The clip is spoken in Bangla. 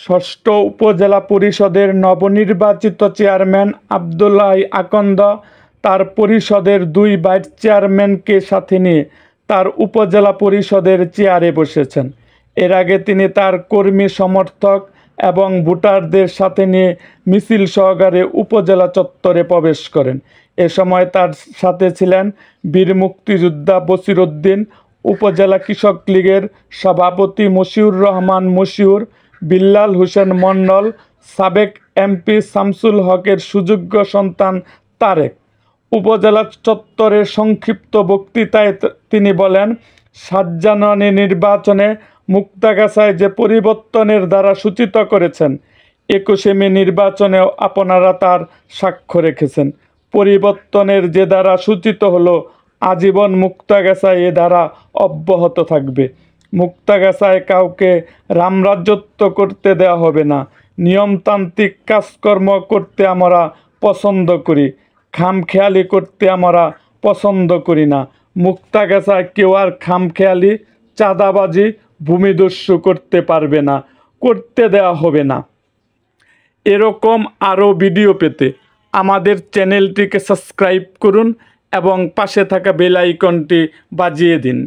ষষ্ঠ উপজেলা পরিষদের নবনির্বাচিত চেয়ারম্যান আব্দুল্লাহ আকন্দ তার পরিষদের 2 ভাইস চেয়ারম্যানকে সাথে নিয়ে তার উপজেলা পরিষদের চেয়ারে বসেছেন। এর আগে তিনি তার কর্মী সমর্থক এবং ভোটারদের সাথে নিয়ে মিছিল সহকারে উপজেলা চত্বরে প্রবেশ করেন। এ সময় তার সাথে ছিলেন বীর মুক্তিযোদ্ধা বশির উদ্দিন, উপজেলা কৃষক লীগের সভাপতি মশিউর রহমান মশিউর, বিল্লাল হোসেন মণ্ডল, সাবেক এমপি শামসুল হকের সুযোগ্য সন্তান তারেক। উপজেলা চত্বরের সংক্ষিপ্ত বক্তৃতায় তিনি বলেন, 7 জানুয়ারি নির্বাচনে মুক্তাগাছায় যে পরিবর্তনের দ্বারা সূচিত করেছেন, 21শে মে নির্বাচনেও আপনারা তার সাক্ষ্য রেখেছেন। পরিবর্তনের যে দ্বারা সূচিত হলো, আজীবন মুক্তাগাছায় এ দ্বারা অব্যাহত থাকবে। মুক্তাগাছায় কাউকে রামরাজ্যত্ব করতে দেওয়া হবে না। নিয়মতান্ত্রিক কাজকর্ম করতে আমরা পছন্দ করি, খামখেয়ালি করতে আমরা পছন্দ করি না। মুক্তাগাছায় কেউ আর খামখেয়ালি, চাঁদাবাজি, ভূমিদস্যু করতে পারবে না, করতে দেওয়া হবে না। এরকম আরও ভিডিও পেতে আমাদের চ্যানেলটিকে সাবস্ক্রাইব করুন এবং পাশে থাকা বেল আইকনটি বাজিয়ে দিন।